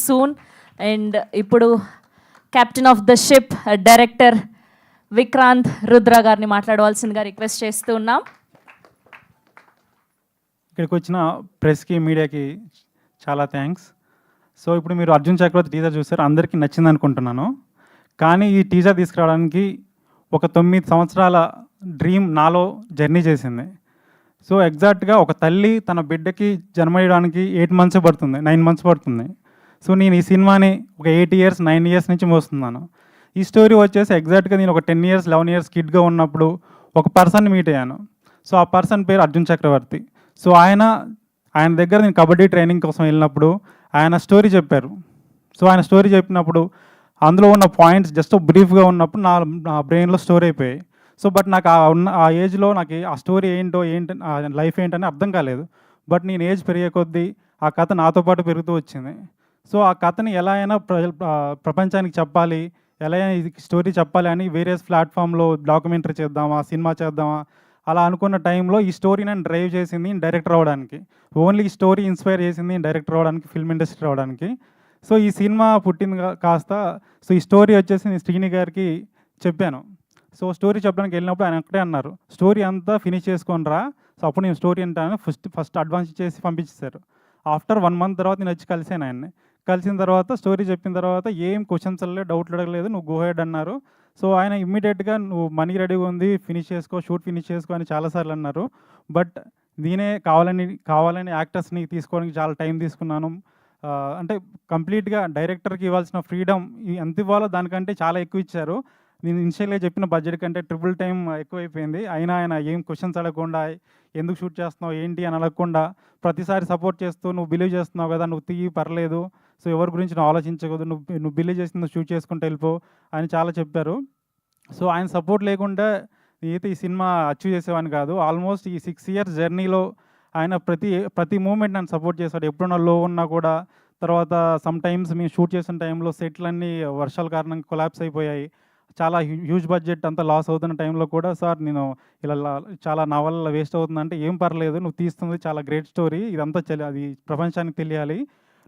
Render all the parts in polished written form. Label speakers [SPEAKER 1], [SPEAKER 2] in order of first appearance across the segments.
[SPEAKER 1] Soon. And ఇప్పుడు captain of the ship director Vikrant Rudra గారిని మాట్లాడవలసిందిగా రిక్వెస్ట్ చేస్తూ ఉన్నాం.
[SPEAKER 2] ఇక్కడికి వచ్చిన ప్రెస్కి మీడియాకి చాలా థ్యాంక్స్. సో ఇప్పుడు మీరు అర్జున్ చక్రవర్తి టీజర్ చూసారు, అందరికీ నచ్చింది అనుకుంటున్నాను. కానీ ఈ టీజర్ తీసుకురావడానికి ఒక 9 సంవత్సరాల డ్రీమ్ నాలో జర్నీ చేసింది. సో ఎగ్జాక్ట్గా ఒక తల్లి తన బిడ్డకి జన్మయడానికి 8 మంత్స్ పడుతుంది, 9 మంత్స్ పడుతుంది. సో నేను ఈ సినిమాని ఒక 8 ఇయర్స్ 9 ఇయర్స్ నుంచి మోస్తున్నాను. ఈ స్టోరీ వచ్చేసి ఎగ్జాక్ట్గా నేను ఒక 10 ఇయర్స్ 11 ఇయర్స్ కిడ్గా ఉన్నప్పుడు ఒక పర్సన్ని మీట్ అయ్యాను. సో ఆ పర్సన్ పేరు అర్జున్ చక్రవర్తి. సో ఆయన దగ్గర నేను కబడ్డీ ట్రైనింగ్ కోసం వెళ్ళినప్పుడు ఆయన స్టోరీ చెప్పారు. సో ఆయన స్టోరీ చెప్పినప్పుడు అందులో ఉన్న పాయింట్స్ జస్ట్ బ్రీఫ్గా ఉన్నప్పుడు నా బ్రెయిన్లో స్టోర్ అయిపోయాయి. సో బట్ నాకు ఆ ఏజ్లో నాకు ఆ స్టోరీ ఏంటి లైఫ్ ఏంటని అర్థం కాలేదు. బట్ నేను ఏజ్ పెరిగే కొద్దీ ఆ కథ నాతో పాటు పెరుగుతూ వచ్చింది. సో ఆ కథని ఎలా అయినా ప్రపంచానికి చెప్పాలి, ఎలా అయినా ఇది స్టోరీ చెప్పాలి అని వేరియస్ ప్లాట్ఫామ్లో డాక్యుమెంటరీ చేద్దామా, సినిమా చేద్దామా అలా అనుకున్న టైంలో ఈ స్టోరీ నన్ను డ్రైవ్ చేసింది డైరెక్టర్ అవ్వడానికి. ఓన్లీ ఈ స్టోరీ ఇన్స్పైర్ చేసింది డైరెక్టర్ అవ్వడానికి, ఫిల్మ్ ఇండస్ట్రీ అవ్వడానికి. సో ఈ సినిమా పుట్టింది కాస్త సో ఈ స్టోరీ వచ్చేసి నేను శ్రీని గారికి చెప్పాను. సో స్టోరీ చెప్పడానికి వెళ్ళినప్పుడు ఆయన అక్కడే అన్నారు, స్టోరీ అంతా ఫినిష్ చేసుకొని రా. సో అప్పుడు నేను స్టోరీ అంటాను ఫస్ట్ అడ్వాన్స్ చేసి పంపించేశారు. ఆఫ్టర్ 1 మంత్ తర్వాత నేను వచ్చి కలిసాను ఆయన్ని. కలిసిన తర్వాత స్టోరీ చెప్పిన తర్వాత ఏం క్వశ్చన్స్ లేదు, డౌట్లు అడగలేదు, నువ్వు గో హెడ్ అన్నారు. సో ఆయన ఇమ్మీడియట్గా నువ్వు మనీ రెడీగా ఉంది, ఫినిష్ చేసుకో, షూట్ ఫినిష్ చేసుకో అని చాలాసార్లు అన్నారు. బట్ నేనే కావాలని యాక్టర్స్ని తీసుకోవడానికి చాలా టైం తీసుకున్నాను. అంటే కంప్లీట్గా డైరెక్టర్కి ఇవ్వాల్సిన ఫ్రీడమ్ ఎంత ఇవ్వాలో దానికంటే చాలా ఎక్కువ ఇచ్చారు. నేను ఇనిషియల్గా చెప్పిన బడ్జెట్ కంటే ట్రిపుల్ టైం ఎక్కువైపోయింది. అయినా ఆయన ఏం క్వశ్చన్స్ అడగకుండా, ఎందుకు షూట్ చేస్తున్నావు ఏంటి అని అడగకుండా ప్రతిసారి సపోర్ట్ చేస్తూ, నువ్వు బిలీవ్ చేస్తున్నావు కదా, నువ్వు తీయి పర్లేదు, సో ఎవరి గురించి నువ్వు ఆలోచించకూడదు, నువ్వు బిలీవ్ చేసి నువ్వు షూట్ చేసుకుంటూ వెళ్ళిపో అని చాలా చెప్పారు. సో ఆయన సపోర్ట్ లేకుండా నేనైతే ఈ సినిమా అచీవ్ చేసేవాడిని కాదు. ఆల్మోస్ట్ ఈ 6 ఇయర్స్ జర్నీలో ఆయన ప్రతి మూమెంట్ నన్ను సపోర్ట్ చేశాడు. ఎప్పుడన్నా లో ఉన్నా కూడా. తర్వాత సమ్ టైమ్స్ మేము షూట్ చేసిన టైంలో సెట్లన్నీ వర్షాల కారణంగా కొలాప్స్ అయిపోయాయి. చాలా హ్యూజ్ బడ్జెట్ అంతా లాస్ అవుతున్న టైంలో కూడా, సార్ నేను ఇలా చాలా నా వల్ల వేస్ట్ అవుతుందంటే, ఏం పర్లేదు, నువ్వు తీస్తుంది చాలా గ్రేట్ స్టోరీ, ఇదంతా అది ప్రపంచానికి తెలియాలి,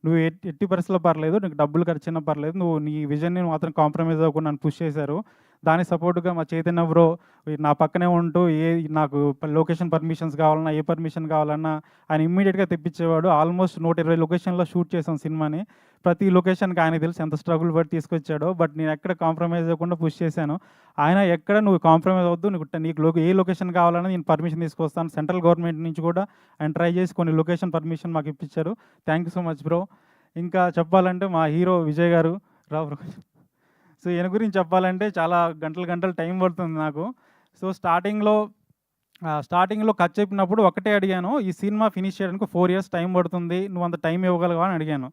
[SPEAKER 2] నువ్వు ఎట్టి పరిస్థితుల్లో పర్లేదు, నీకు డబ్బులు ఖర్చున్నా పర్లేదు, నువ్వు నీ విజన్ని మాత్రం కాంప్రమైజ్ అవ్వకుండా నన్ను పుష్ చేశారు. దానికి సపోర్ట్గా మా చైతన్య బ్రో నా పక్కనే ఉంటూ నాకు లొకేషన్ పర్మిషన్స్ కావాలన్నా, ఏ పర్మిషన్ కావాలన్నా ఆయన ఇమ్మీడియట్గా తెప్పించేవాడు. ఆల్మోస్ట్ 120 లొకేషన్లో షూట్ చేసాం సినిమాని. ప్రతి లొకేషన్కి ఆయన తెలుసు ఎంత స్ట్రగుల్ పడి తీసుకొచ్చాడో. బట్ నేను ఎక్కడ కాంప్రమైజ్ అవ్వకుండా పుష్ చేశాను. ఆయన ఎక్కడ నువ్వు కాంప్రమైజ్ అవ్వద్దు, నీకు ఏ లొకేషన్ కావాలన్నా నేను పర్మిషన్ తీసుకొస్తాను. సెంట్రల్ గవర్నమెంట్ నుంచి కూడా ఆయన ట్రై చేసి కొన్ని లొకేషన్ పర్మిషన్ మాకు ఇప్పించారు. Thank you so much bro. ఇంకా చెప్పాలంటే మా హీరో విజయ్ గారు బ్రో. సో ఈయన గురించి చెప్పాలంటే చాలా గంటలు టైం పడుతుంది నాకు. సో స్టార్టింగ్లో కథ చెప్పినప్పుడు ఒకటే అడిగాను, ఈ సినిమా ఫినిష్ చేయడానికి 4 ఇయర్స్ టైం పడుతుంది, నువ్వు అంత టైం ఇవ్వగలవా అని అడిగాను.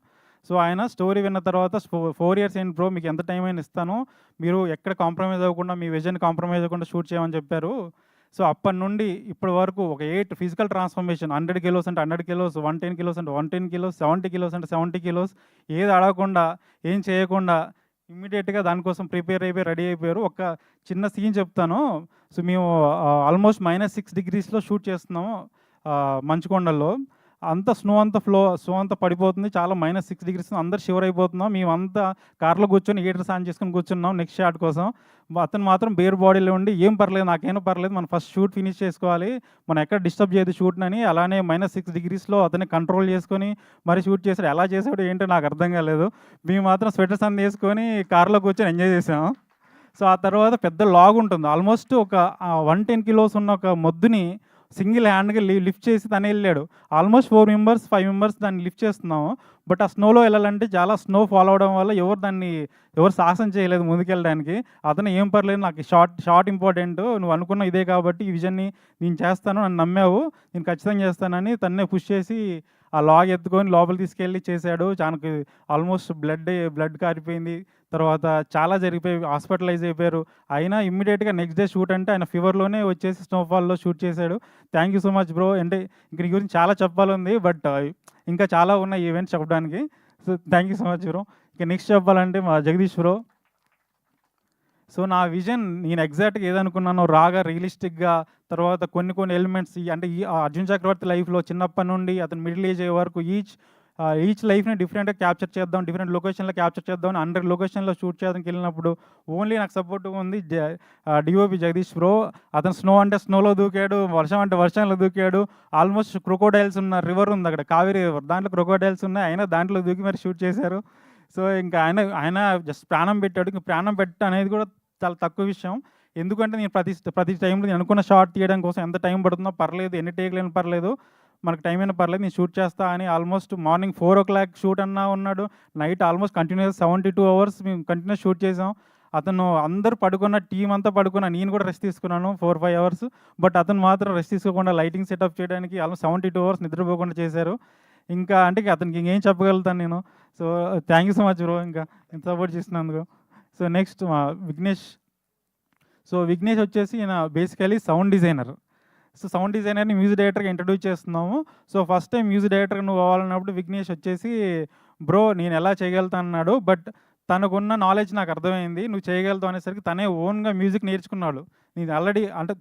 [SPEAKER 2] సో ఆయన స్టోరీ విన్న తర్వాత 4 ఇయర్స్ ఏంటి బ్రో, మీకు ఎంత టైం అయినా ఇస్తాను, మీరు ఎక్కడ కాంప్రమైజ్ అవ్వకుండా, మీ విజన్ కాంప్రమైజ్ అవ్వకుండా షూట్ చేయమని చెప్పారు. సో అప్పటి నుండి ఇప్పటి వరకు ఒక 8 ఫిజికల్ ట్రాన్స్ఫర్మేషన్, 100 కిలోస్ అంటే 100 కిలోస్, 110 కిలోస్ అంటే 110 కిలోస్, 70 కిలోస్ అంటే 70 కిలోస్, ఏది అడగకుండా ఏం చేయకుండా ఇమ్మీడియట్గా దానికోసం ప్రిపేర్ అయిపోయి రెడీ అయిపోయారు. ఒక చిన్న సీన్ చెప్తాను. సో మేము ఆల్మోస్ట్ -6 డిగ్రీస్లో షూట్ చేస్తున్నాము మంచుకొండల్లో. అంతా స్నో అంతా పడిపోతుంది, చాలా -6 డిగ్రీస్, అందరు షివర్ అయిపోతున్నాం. మేమంతా కార్లో కూర్చొని హీటర్ ఆన్ చేసుకొని కూర్చున్నాం నెక్స్ట్ షాట్ కోసం. అతను మాత్రం బేర్ బాడీలో ఉండి, ఏం పర్లేదు, నాకేమో పర్లేదు, మనం ఫస్ట్ షూట్ ఫినిష్ చేసుకోవాలి, మనం ఎక్కడ డిస్టర్బ్ చేయదు షూట్నని అలానే -6 డిగ్రీస్లో అతన్ని కంట్రోల్ చేసుకొని మరి షూట్ చేశాడు. ఎలా చేసాడు ఏంటో నాకు అర్థం కాలేదు. మేము మాత్రం స్వెటర్స్ అన్ని వేసుకొని కార్లో కూర్చొని ఎంజాయ్ చేసాము. సో ఆ తర్వాత పెద్ద లాగ్ ఉంటుంది, ఆల్మోస్ట్ ఒక 110 కిలోస్ ఉన్న ఒక మొద్దుని సింగిల్ హ్యాండ్గా లిఫ్ట్ చేసి తనే వెళ్ళాడు. ఆల్మోస్ట్ 4 మెంబర్స్ 5 మెంబర్స్ దాన్ని లిఫ్ట్ చేస్తున్నాము. బట్ ఆ స్నోలో వెళ్ళాలంటే చాలా స్నో ఫాలో అవడం వల్ల ఎవరు సాహసం చేయలేదు ముందుకెళ్ళడానికి. అతను ఏం పర్లేదు, నాకు షార్ట్ ఇంపార్టెంట్, నువ్వు అనుకున్న ఇదే కాబట్టి ఈ విజన్ని నేను చేస్తాను, నన్ను నమ్మావు, నేను ఖచ్చితంగా చేస్తానని తన్నే పుష్ చేసి ఆ లాగ్ ఎత్తుకొని లోపలికి తీసుకెళ్ళి చేశాడు. తనకు ఆల్మోస్ట్ బ్లడ్ కారిపోయింది. తర్వాత చాలా జరిగిపోయి హాస్పిటలైజ్ అయిపోయారు. అయినా ఇమ్మీడియట్గా నెక్స్ట్ డే షూట్ అంటే ఆయన ఫీవర్లోనే వచ్చేసి స్నోఫాల్లో షూట్ చేశాడు. Thank you so much bro. అంటే ఇంక నీ గురించి చాలా చెప్పాలంది, బట్ ఇంకా చాలా ఉన్నాయి ఈవెంట్స్ చెప్పడానికి. So thank you so much bro. ఇక నెక్స్ట్ చెప్పాలంటే మా జగదీష్ బ్రో. సో నా విజన్ నేను ఎగ్జాక్ట్గా ఏదనుకున్నానో రాగా రియలిస్టిక్గా, తర్వాత కొన్ని ఎలిమెంట్స్ అంటే ఈ అర్జున్ చక్రవర్తి లైఫ్లో చిన్నప్పటి నుండి అతను మిడిల్ ఏజ్ అయ్యే వరకు ఈచ్ లైఫ్ని డిఫరెంట్గా క్యాప్చర్ చేద్దాం, డిఫరెంట్ లొకేషన్లో క్యాప్చర్ చేద్దాం అని 100 లొకేషన్లో షూట్ చేయడానికి వెళ్ళినప్పుడు ఓన్లీ నాకు సపోర్ట్గా ఉంది డిఓపి జగదీష్ బ్రో. అతను స్నో అంటే స్నోలో దూకాడు, వర్షం అంటే వర్షంలో దూకాడు. ఆల్మోస్ట్ క్రొకోడైల్స్ ఉన్న రివర్ ఉంది అక్కడ, కావేరీ రివర్, దాంట్లో క్రొకోడైల్స్ ఉన్నాయి, అయినా దాంట్లో దూకి మరి షూట్ చేశారు. సో ఇంకా ఆయన జస్ట్ ప్రాణం పెట్టాడు. ఇంక ప్రాణం పెట్టడం అనేది కూడా చాలా తక్కువ విషయం. ఎందుకంటే నేను ప్రతి టైంలో నేను అనుకున్న షాట్ తీయడం కోసం ఎంత టైం పడుతుందో పర్లేదు, ఎన్ని టేక్లైనా పర్లేదు, మనకు టైం అయినా పర్లేదు, నేను షూట్ చేస్తా అని ఆల్మోస్ట్ మార్నింగ్ 4 o'clock షూట్ అన్నా ఉన్నాడు. నైట్ ఆల్మోస్ట్ కంటిన్యూస్ 72 hours మేము కంటిన్యూస్ షూట్ చేసాం. అతను అందరూ పడుకున్న, టీం అంతా పడుకున్న, నేను కూడా రెస్ట్ తీసుకున్నాను 4-5 hours. బట్ అతను మాత్రం రెస్ట్ తీసుకోకుండా లైటింగ్ సెటప్ చేయడానికి ఆల్మోస్ట్ 72 hours నిద్రపోకుండా చేశారు. ఇంకా అంటే అతనికి ఇంకేం చెప్పగలుగుతాను నేను. So thank you so much bro, ఇంకా ఇంత సపోర్ట్ చేసినందుకు. So next Vignesh. So Vignesh వచ్చేసి ఈయన basically sound designer. So sound డిజైనర్ని మ్యూజిక్ డైరెక్టర్గా ఇంట్రడ్యూస్ చేస్తున్నాము. సో ఫస్ట్ టైం మ్యూజిక్ డైరెక్టర్గా నువ్వు అవ్వాలన్నప్పుడు విఘ్నేష్ వచ్చేసి బ్రో నేను ఎలా చేయగలుగుతా అన్నాడు. బట్ తనకున్న నాలెడ్జ్ నాకు అర్థమైంది, నువ్వు చేయగలుగుతావు అనేసరికి తనే ఓన్గా మ్యూజిక్ నేర్చుకున్నాడు. నేను ఆల్రెడీ అంటే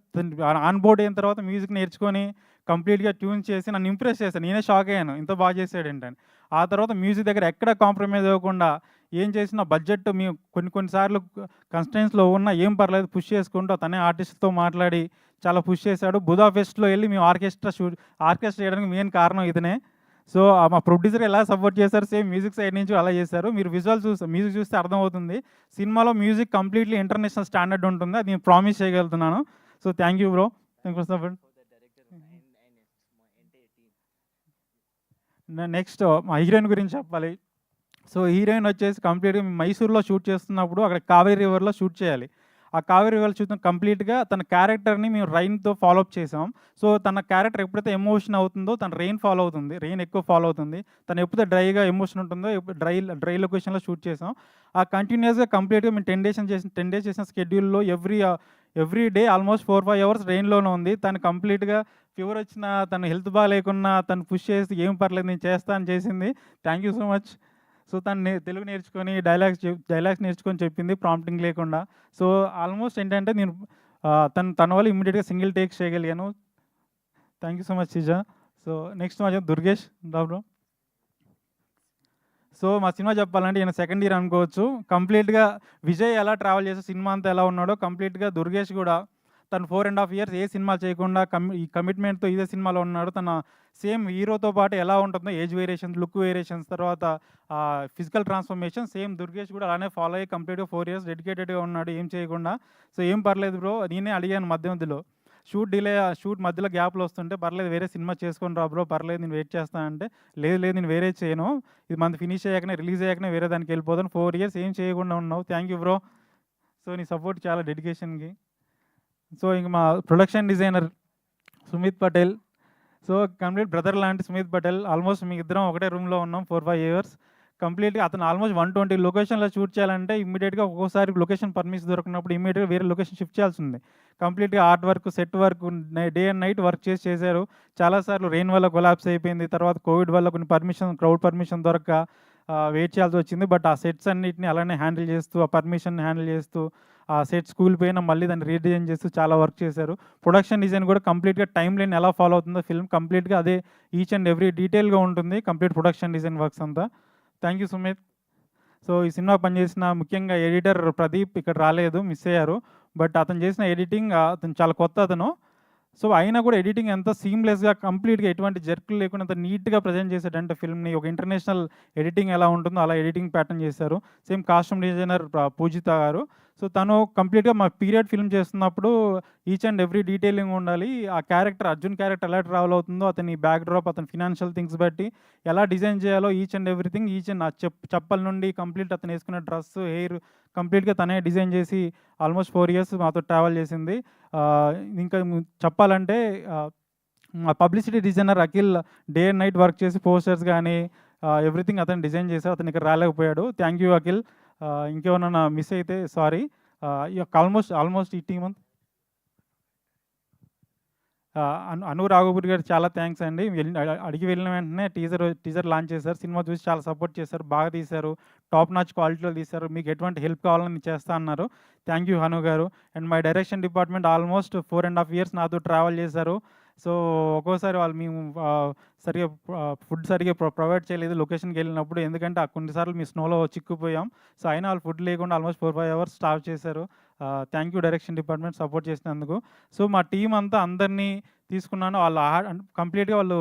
[SPEAKER 2] ఆన్ బోర్డ్ అయిన తర్వాత మ్యూజిక్ నేర్చుకొని కంప్లీట్గా ట్యూన్ చేసి నన్ను ఇంప్రెస్ చేశాను. నేనే షాక్ అయ్యాను, ఇంత బాగా చేసాడు ఏంటని. ఆ తర్వాత మ్యూజిక్ దగ్గర ఎక్కడ కాంప్రమైజ్ అవ్వకుండా ఏం చేసినా బడ్జెట్ మేము కొన్నిసార్లు కన్స్టెన్స్లో ఉన్న ఏం పర్లేదు పుష్ చేసుకుంటూ తనే ఆర్టిస్ట్తో మాట్లాడి చాలా పుష్ చేశాడు. బుధా ఫెస్ట్లో వెళ్ళి మేము ఆర్కెస్ట్రా చేయడానికి మెయిన్ కారణం ఇతనే. సో మా ప్రొడ్యూసర్ ఎలా సపోర్ట్ చేశారు, సేమ్ మ్యూజిక్ సైడ్ నుంచి అలా చేశారు. మీరు మ్యూజిక్ చూస్తే అర్థమవుతుంది. సినిమాలో మ్యూజిక్ కంప్లీట్లీ ఇంటర్నేషనల్ స్టాండర్డ్ ఉంటుంది, అది నేను ప్రామిస్ చేయగలుగుతున్నాను. So thank you bro, thank you support. Next మా హీరోయిన్ గురించి చెప్పాలి. సో హీరోయిన్ వచ్చేసి కంప్లీట్గా మైసూర్లో షూట్ చేస్తున్నప్పుడు అక్కడ కావేరీ రివర్లో షూట్ చేయాలి. ఆ కావేరీ రివర్లో చూసిన కంప్లీట్గా తన క్యారెక్టర్ని మేము రైన్తో ఫాలోఅప్ చేసాం. సో తన క్యారెక్టర్ ఎప్పుడైతే ఎమోషన్ అవుతుందో తన రెయిన్ ఫాలో అవుతుంది, రెయిన్ ఎక్కువ ఫాలో అవుతుంది. తను ఎప్పుడైతే డ్రైగా ఎమోషన్ ఉంటుందో డ్రై లొకేషన్లో షూట్ చేసాం. ఆ కంటిన్యూస్గా కంప్లీట్గా మేము 10 days చేసిన స్కెడ్యూల్లో ఎవ్రీ డే ఆల్మోస్ట్ 4-5 hours రెయిన్లోనే ఉంది. తను కంప్లీట్గా ఫీవర్ వచ్చినా, తను హెల్త్ బాగాలేకున్నా తను పుష్ చేసి ఏం పర్లేదు నేను చేస్తా అని చేసింది. Thank you so much. So తను తెలుగు నేర్చుకొని డైలాగ్స్ నేర్చుకొని చెప్పింది ప్రాంప్టింగ్ లేకుండా. సో ఆల్మోస్ట్ ఏంటంటే నేను తన వల్ల ఇమ్మీడియట్గా సింగిల్ టేక్స్ చేయగలిగాను. Thank you so much సిజా. So next మా దుర్గేష్ బ్రో. సో మా సినిమా చెప్పాలంటే ఈయన సెకండ్ ఇయర్ అనుకోవచ్చు. కంప్లీట్గా విజయ్ ఎలా ట్రావెల్ చేసే సినిమా అంతా ఎలా ఉన్నాడో కంప్లీట్గా దుర్గేష్ కూడా తను 4.5 years ఏ సినిమా చేయకుండా ఈ కమిట్మెంట్తో ఇదే సినిమాలో ఉన్నాడు. తన సేమ్ హీరోతో పాటు ఎలా ఉంటుందో ఏజ్ వేరియేషన్స్, లుక్ వేరియేషన్స్, తర్వాత ఫిజికల్ ట్రాన్స్ఫర్మేషన్ సేమ్ దుర్గేష్ కూడా అలానే ఫాలో అయ్యి కంప్లీట్గా 4 years డెడికేటెడ్గా ఉన్నాడు ఏం చేయకుండా. సో ఏం పర్లేదు బ్రో, నేనే అడిగాను మధ్యలో షూట్ మధ్యలో గ్యాప్లు వస్తుంటే పర్లేదు వేరే సినిమా చేసుకొని రా బ్రో, పర్లేదు నేను వెయిట్ చేస్తానంటే లేదు నేను వేరే చేయను, ఇది మంత్ ఫినిష్ అయ్యాకనే రిలీజ్ అయ్యాకనే వేరే దానికి వెళ్ళిపోతాను, 4 years ఏం చేయకుండా ఉన్నావు, థ్యాంక్ యూ బ్రో. సో నీ సపోర్ట్ చాలా డెడికేషన్కి. సో ఇంక మా production designer Sumit Patel. So complete brother లాంటి సుమిత్ పటేల్. ఆల్మోస్ట్ మీ ఇద్దరం ఒకటే రూమ్లో ఉన్నాం 4-5 years. కంప్లీట్గా అతను ఆల్మోస్ట్ 120 లొకేషన్లో షూట్ చేయాలంటే ఇమ్మీడియట్గా ఒక్కోసారి లొకేషన్ పర్మిషన్ దొరికినప్పుడు ఇమ్మీడియట్గా వేరే లొకేషన్ షిఫ్ట్ చేయాల్సి ఉంది. కంప్లీట్గా art work, set work, day and night work చేశారు. చాలాసార్లు రెయిన్ వల్ల కొలాప్స్ అయిపోయింది, తర్వాత కోవిడ్ వల్ల కొన్ని క్రౌడ్ పర్మిషన్ దొరక్క వెయిట్ చేయాల్సి వచ్చింది. బట్ ఆ సెట్స్ అన్నిటిని అలానే హ్యాండిల్ చేస్తూ, ఆ పర్మిషన్ హ్యాండిల్ చేస్తూ, ఆ సెట్ స్కూల్ పైన మళ్ళీ దాన్ని రీడిజైన్ చేస్తూ చాలా వర్క్ చేశారు. ప్రొడక్షన్ డిజైన్ కూడా కంప్లీట్గా టైం లైన్ ఎలా ఫాలో అవుతుందో ఫిల్మ్ కంప్లీట్గా అదే ఈచ్ అండ్ ఎవ్రీ డీటెయిల్గా ఉంటుంది కంప్లీట్ ప్రొడక్షన్ డిజైన్ వర్క్స్ అంతా. Thank you Sumit. సో ఈ సినిమా పనిచేసిన ముఖ్యంగా ఎడిటర్ ప్రదీప్ ఇక్కడ రాలేదు, మిస్ అయ్యారు. బట్ అతను చేసిన ఎడిటింగ్ అతను చాలా కొత్త అతను. సో అయినా కూడా ఎడిటింగ్ ఎంత సీమ్లెస్గా కంప్లీట్గా ఎటువంటి జర్కులు లేకుండా అంత నీట్గా ప్రజెంట్ చేశాడంటే ఫిల్మ్ని ఒక ఇంటర్నేషనల్ ఎడిటింగ్ ఎలా ఉంటుందో అలా ఎడిటింగ్ ప్యాటర్న్ చేశారు. సేమ్ కాస్ట్యూమ్ డిజైనర్ పూజిత గారు. సో తను కంప్లీట్గా మా పీరియడ్ ఫిల్మ్ చేస్తున్నప్పుడు ఈచ్ అండ్ ఎవ్రీ డీటెయిలింగ్ ఉండాలి. ఆ క్యారెక్టర్ అర్జున్ క్యారెక్టర్ ఎలా ట్రావెల్ అవుతుందో, అతని బ్యాక్ డ్రాప్, అతని ఫినాన్షియల్ థింగ్స్ బట్టి ఎలా డిజైన్ చేయాలో each and everything, each and చెప్పల నుండి కంప్లీట్ అతను వేసుకున్న డ్రెస్, హెయిర్ కంప్లీట్గా తనే డిజైన్ చేసి ఆల్మోస్ట్ 4 years మాతో ట్రావెల్ చేసింది. ఇంకా చెప్పాలంటే మా publicity designer Akhil day and night work చేసి పోస్టర్స్ కానీ ఎవ్రీథింగ్ అతను డిజైన్ చేశారు. అతను ఇక్కడ రాలేకపోయాడు. Thank you Akhil. ఇంకేమన్నా మిస్ అయితే సారీ. ఆల్మోస్ట్ ఈ టీమ్ అను రాఘవపూడి గారు చాలా థ్యాంక్స్ అండి. అడిగి వెళ్ళిన వెంటనే టీజర్ లాంచ్ చేశారు. సినిమా చూసి చాలా సపోర్ట్ చేశారు, బాగా తీశారు, టాప్ నాచ్ క్వాలిటీలో తీశారు. మీకు ఎటువంటి హెల్ప్ కావాలని చేస్తా అన్నారు. థ్యాంక్ యూ హను గారు. And my direction department almost 4.5 years నాతో ట్రావెల్ చేశారు. సో ఒక్కోసారి వాళ్ళు మేము సరిగా ఫుడ్ సరిగా ప్రొవైడ్ చేయలేదు లొకేషన్కి వెళ్ళినప్పుడు, ఎందుకంటే కొన్నిసార్లు మీ స్నోలో చిక్కుపోయాం. సో అయినా వాళ్ళు ఫుడ్ లేకుండా ఆల్మోస్ట్ 4-5 అవర్స్ స్టార్ట్ చేశారు. Thank you direction department support చేసినందుకు. సో మా టీం అంతా అందరినీ తీసుకున్నాను. వాళ్ళు కంప్లీట్గా వాళ్ళు